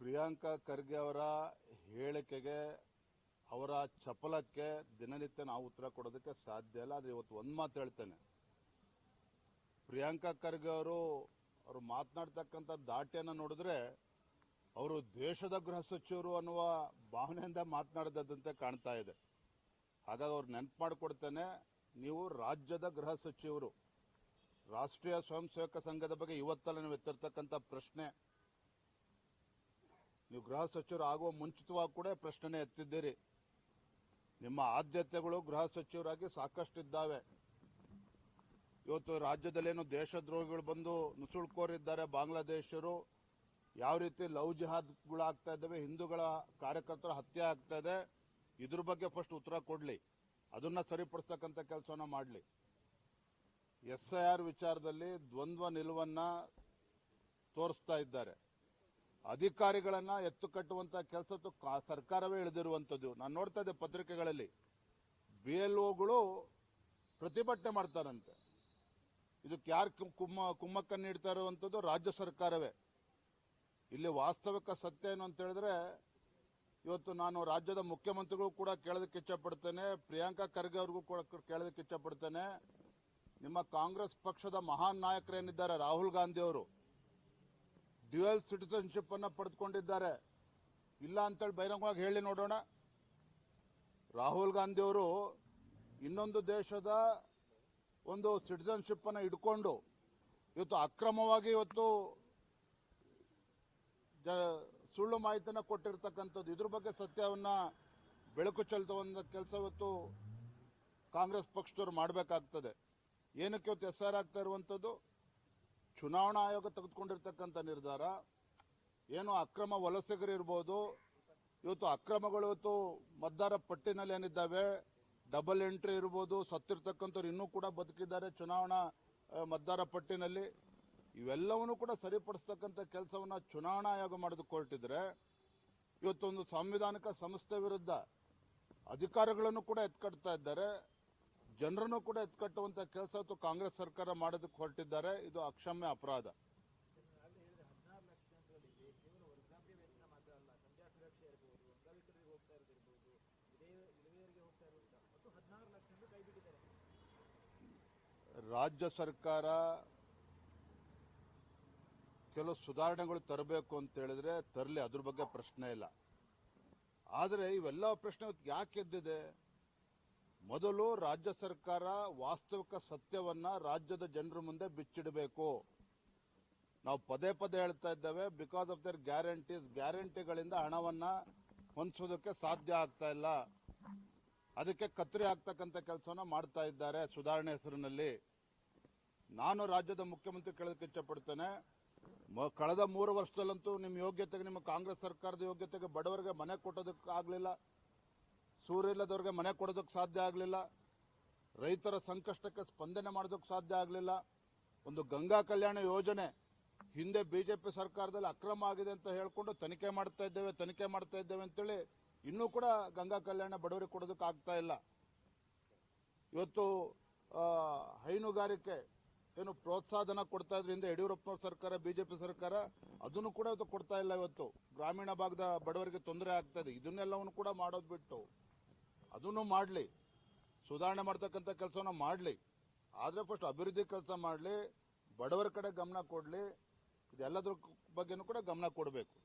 ಪ್ರಿಯಾಂಕಾ ಖರ್ಗೆ ಅವರ ಹೇಳಿಕೆಗೆ, ಅವರ ಚಪಲಕ್ಕೆ ದಿನನಿತ್ಯ ನಾವು ಉತ್ತರ ಕೊಡೋದಕ್ಕೆ ಸಾಧ್ಯ ಇಲ್ಲ. ಆದರೆ ಇವತ್ತು ಒಂದು ಮಾತು ಹೇಳ್ತೇನೆ. ಪ್ರಿಯಾಂಕಾ ಖರ್ಗೆ ಅವರು ಮಾತನಾಡ್ತಕ್ಕಂಥ ದಾಟಿಯನ್ನು ನೋಡಿದ್ರೆ ಅವರು ದೇಶದ ಗೃಹ ಸಚಿವರು ಅನ್ನುವ ಭಾವನೆಯಿಂದ ಮಾತನಾಡಿದಂತೆ ಕಾಣ್ತಾ ಇದೆ. ಹಾಗಾಗಿ ಅವ್ರು ನೆನಪು ಮಾಡಿಕೊಡ್ತೇನೆ, ನೀವು ರಾಜ್ಯದ ಗೃಹ ಸಚಿವರು. ರಾಷ್ಟ್ರೀಯ ಸ್ವಯಂ ಸೇವಕ ಸಂಘದ ಬಗ್ಗೆ ಇವತ್ತಲ್ಲ ನೀವು ಎತ್ತಿರ್ತಕ್ಕಂಥ ಪ್ರಶ್ನೆ. ನೀವು ಗೃಹ ಸಚಿವರು ಆಗುವ ಮುಂಚಿತವಾಗಿ ಕೂಡ ಪ್ರಶ್ನೆ ಎತ್ತಿದ್ದೀರಿ. ನಿಮ್ಮ ಆದ್ಯತೆಗಳು ಗೃಹ ಸಚಿವರಾಗಿ ಸಾಕಷ್ಟಿದ್ದಾವೆ. ಇವತ್ತು ರಾಜ್ಯದಲ್ಲೇನು ದೇಶದ್ರೋಹಿಗಳು ಬಂದು ನುಸುಳ್ಕೋರಿದ್ದಾರೆ, ಬಾಂಗ್ಲಾದೇಶರು. ಯಾವ ರೀತಿ ಲವ್ ಜಿಹಾದ್ಗಳಾಗ್ತಾ ಇದ್ದಾವೆ, ಹಿಂದೂಗಳ ಕಾರ್ಯಕರ್ತರ ಹತ್ಯೆ ಆಗ್ತಾ ಇದೆ, ಇದ್ರ ಬಗ್ಗೆ ಫಸ್ಟ್ ಉತ್ತರ ಕೊಡ್ಲಿ, ಅದನ್ನ ಸರಿಪಡಿಸ್ತಕ್ಕಂಥ ಕೆಲಸವನ್ನ ಮಾಡಲಿ. SIR ವಿಚಾರದಲ್ಲಿ ದ್ವಂದ್ವ ನಿಲುವನ್ನ ತೋರಿಸ್ತಾ ಇದ್ದಾರೆ. ಅಧಿಕಾರಿಗಳನ್ನ ಎತ್ತು ಕಟ್ಟುವಂತ ಕೆಲಸ ಸರ್ಕಾರವೇ ಇಳಿದಿರುವಂತದ್ದು ನಾನು ನೋಡ್ತಾ ಇದ್ದೆ ಪತ್ರಿಕೆಗಳಲ್ಲಿ. BLOಗಳು ಪ್ರತಿಭಟನೆ ಮಾಡ್ತಾರಂತೆ. ಇದಕ್ಕೆ ಯಾರು ಕುಮ್ಮಕ್ಕ ನೀಡ್ತಾ ಇರುವಂತದ್ದು? ರಾಜ್ಯ ಸರ್ಕಾರವೇ. ಇಲ್ಲಿ ವಾಸ್ತವಿಕ ಸತ್ಯ ಏನು ಅಂತ ಹೇಳಿದ್ರೆ, ಇವತ್ತು ನಾನು ರಾಜ್ಯದ ಮುಖ್ಯಮಂತ್ರಿಗಳು ಕೂಡ ಕೇಳೋದಕ್ಕೆ ಇಚ್ಛಪಡ್ತೇನೆ, ಪ್ರಿಯಾಂಕಾ ಖರ್ಗೆ ಅವ್ರಿಗೂ ಕೂಡ ಕೇಳೋದಕ್ಕೆ ಇಚ್ಛಪಡ್ತೇನೆ. ನಿಮ್ಮ ಕಾಂಗ್ರೆಸ್ ಪಕ್ಷದ ಮಹಾನ್ ನಾಯಕರೇನಿದ್ದಾರೆ, ರಾಹುಲ್ ಗಾಂಧಿ ಅವರು ಡ್ಯುಯಲ್ ಸಿಟಿಸನ್ಶಿಪ್ ಅನ್ನ ಪಡೆದುಕೊಂಡಿದ್ದಾರೆ. ಇಲ್ಲ ಅಂತೇಳಿ ಬಹಿರಂಗವಾಗಿ ಹೇಳಿ ನೋಡೋಣ. ರಾಹುಲ್ ಗಾಂಧಿ ಅವರು ಇನ್ನೊಂದು ದೇಶದ ಒಂದು ಸಿಟಿಸನ್ಶಿಪ್ ಅನ್ನ ಇಟ್ಕೊಂಡು ಇವತ್ತು ಅಕ್ರಮವಾಗಿ ಸುಳ್ಳು ಮಾಹಿತಿಯನ್ನು ಕೊಟ್ಟಿರ್ತಕ್ಕಂಥದ್ದು. ಇದ್ರ ಬಗ್ಗೆ ಸತ್ಯವನ್ನ ಬೆಳಕು ಚೆಲ್ತುವಂತ ಕೆಲಸ ಇವತ್ತು ಕಾಂಗ್ರೆಸ್ ಪಕ್ಷದವರು ಮಾಡಬೇಕಾಗ್ತದೆ. ಏನಕ್ಕೆ ಇವತ್ತು SIR ಆಗ್ತಾ ಇರುವಂತದ್ದು? ಚುನಾವಣಾ ಆಯೋಗ ತೆಗೆದುಕೊಂಡಿರ್ತಕ್ಕಂಥ ನಿರ್ಧಾರ ಏನು, ಅಕ್ರಮ ವಲಸಿಗರಿರ್ಬೋದು, ಇವತ್ತು ಅಕ್ರಮಗಳು ಇವತ್ತು ಮತದಾರ ಪಟ್ಟಿನಲ್ಲಿ ಏನಿದ್ದಾವೆ, ಡಬಲ್ ಎಂಟ್ರಿ ಇರ್ಬೋದು, ಸತ್ತಿರ್ತಕ್ಕಂಥವ್ರು ಇನ್ನೂ ಕೂಡ ಬದುಕಿದ್ದಾರೆ ಚುನಾವಣಾ ಮತದಾರ ಪಟ್ಟಿನಲ್ಲಿ. ಇವೆಲ್ಲವನ್ನೂ ಕೂಡ ಸರಿಪಡಿಸ್ತಕ್ಕಂಥ ಕೆಲಸವನ್ನ ಚುನಾವಣಾ ಆಯೋಗ ಮಾಡೋದಕ್ಕೆ ಹೊರಟಿದ್ರೆ, ಇವತ್ತೊಂದು ಸಾಂವಿಧಾನಿಕ ಸಂಸ್ಥೆ ವಿರುದ್ಧ ಅಧಿಕಾರಿಗಳನ್ನು ಕೂಡ ಎತ್ಕಟ್ತಾ ಇದ್ದಾರೆ, ಜನರನ್ನು ಕೂಡ ಎತ್ಕಟ್ಟುವಂತ ಕೆಲಸ ಇವತ್ತು ಕಾಂಗ್ರೆಸ್ ಸರ್ಕಾರ ಮಾಡೋದಕ್ಕೆ ಹೊರಟಿದ್ದಾರೆ. ಇದು ಅಕ್ಷಮ್ಯ ಅಪರಾಧ. ರಾಜ್ಯ ಸರ್ಕಾರ ಕೆಲವು ಸುಧಾರಣೆಗಳು ತರಬೇಕು ಅಂತ ಹೇಳಿದ್ರೆ ತರಲಿ, ಅದ್ರ ಬಗ್ಗೆ ಪ್ರಶ್ನೆ ಇಲ್ಲ. ಆದರೆ ಇವೆಲ್ಲ ಪ್ರಶ್ನೆ ಯಾಕೆ ಎದ್ದಿದೆ? ಮೊದಲು ರಾಜ್ಯ ಸರ್ಕಾರ ವಾಸ್ತವಿಕ ಸತ್ಯವನ್ನ ರಾಜ್ಯದ ಜನರ ಮುಂದೆ ಬಿಚ್ಚಿಡಬೇಕು. ನಾವು ಪದೇ ಪದೇ ಹೇಳ್ತಾ ಇದ್ದೇವೆ, ಬಿಕಾಸ್ ಆಫ್ ದರ್ ಗ್ಯಾರಂಟಿಗಳಿಂದ ಹಣವನ್ನ ಹೊಂದಿಸೋದಕ್ಕೆ ಸಾಧ್ಯ ಆಗ್ತಾ ಇಲ್ಲ. ಅದಕ್ಕೆ ಕತ್ತರಿ ಆಗ್ತಕ್ಕಂಥ ಕೆಲಸವನ್ನ ಮಾಡ್ತಾ ಇದ್ದಾರೆ ಸುಧಾರಣೆ ಹೆಸರಿನಲ್ಲಿ. ನಾನು ರಾಜ್ಯದ ಮುಖ್ಯಮಂತ್ರಿ ಕೇಳೋದಕ್ಕೆ ಇಚ್ಛಪಡ್ತೇನೆ, ಕಳೆದ 3 ವರ್ಷದಲ್ಲಂತೂ ನಿಮ್ಮ ಯೋಗ್ಯತೆಗೆ, ನಿಮ್ಮ ಕಾಂಗ್ರೆಸ್ ಸರ್ಕಾರದ ಯೋಗ್ಯತೆಗೆ ಬಡವರಿಗೆ ಮನೆ ಕೊಟ್ಟೋದಕ್ಕೆ ಆಗಲಿಲ್ಲ, ಸೂರ್ಯ ಇಲ್ಲದವ್ರಿಗೆ ಮನೆ ಕೊಡೋದಕ್ಕೆ ಸಾಧ್ಯ ಆಗಲಿಲ್ಲ, ರೈತರ ಸಂಕಷ್ಟಕ್ಕೆ ಸ್ಪಂದನೆ ಮಾಡೋದಕ್ಕೆ ಸಾಧ್ಯ ಆಗಲಿಲ್ಲ. ಒಂದು ಗಂಗಾ ಕಲ್ಯಾಣ ಯೋಜನೆ ಹಿಂದೆ ಬಿಜೆಪಿ ಸರ್ಕಾರದಲ್ಲಿ ಅಕ್ರಮ ಆಗಿದೆ ಅಂತ ಹೇಳ್ಕೊಂಡು ತನಿಖೆ ಮಾಡ್ತಾ ಇದ್ದೇವೆ ಅಂತೇಳಿ ಇನ್ನೂ ಕೂಡ ಗಂಗಾ ಕಲ್ಯಾಣ ಬಡವರಿಗೆ ಕೊಡೋದಕ್ಕೆ ಆಗ್ತಾ ಇಲ್ಲ. ಇವತ್ತು ಹೈನುಗಾರಿಕೆ ಏನು ಪ್ರೋತ್ಸಾಹನ ಕೊಡ್ತಾ ಇದ್ರು ಹಿಂದೆ ಯಡಿಯೂರಪ್ಪನವ್ರ ಸರ್ಕಾರ, ಬಿಜೆಪಿ ಸರ್ಕಾರ, ಅದನ್ನು ಕೂಡ ಇವತ್ತು ಕೊಡ್ತಾ ಇಲ್ಲ. ಇವತ್ತು ಗ್ರಾಮೀಣ ಭಾಗದ ಬಡವರಿಗೆ ತೊಂದರೆ ಆಗ್ತಾ ಇದೆ. ಇದನ್ನೆಲ್ಲವನ್ನು ಕೂಡ ಮಾಡೋದು ಬಿಟ್ಟು ಅದನ್ನು ಮಾಡಲಿ, ಸುಧಾರಣೆ ಮಾಡ್ತಕ್ಕಂಥ ಕೆಲಸವನ್ನ ಮಾಡಲಿ. ಆದ್ರೆ ಫಸ್ಟ್ ಅಭಿವೃದ್ಧಿ ಕೆಲಸ ಮಾಡಲಿ, ಬಡವರ ಕಡೆ ಗಮನ ಕೊಡಲಿ, ಇದೆಲ್ಲದ್ರ ಬಗ್ಗೆನೂ ಕೂಡ ಗಮನ ಕೊಡಬೇಕು.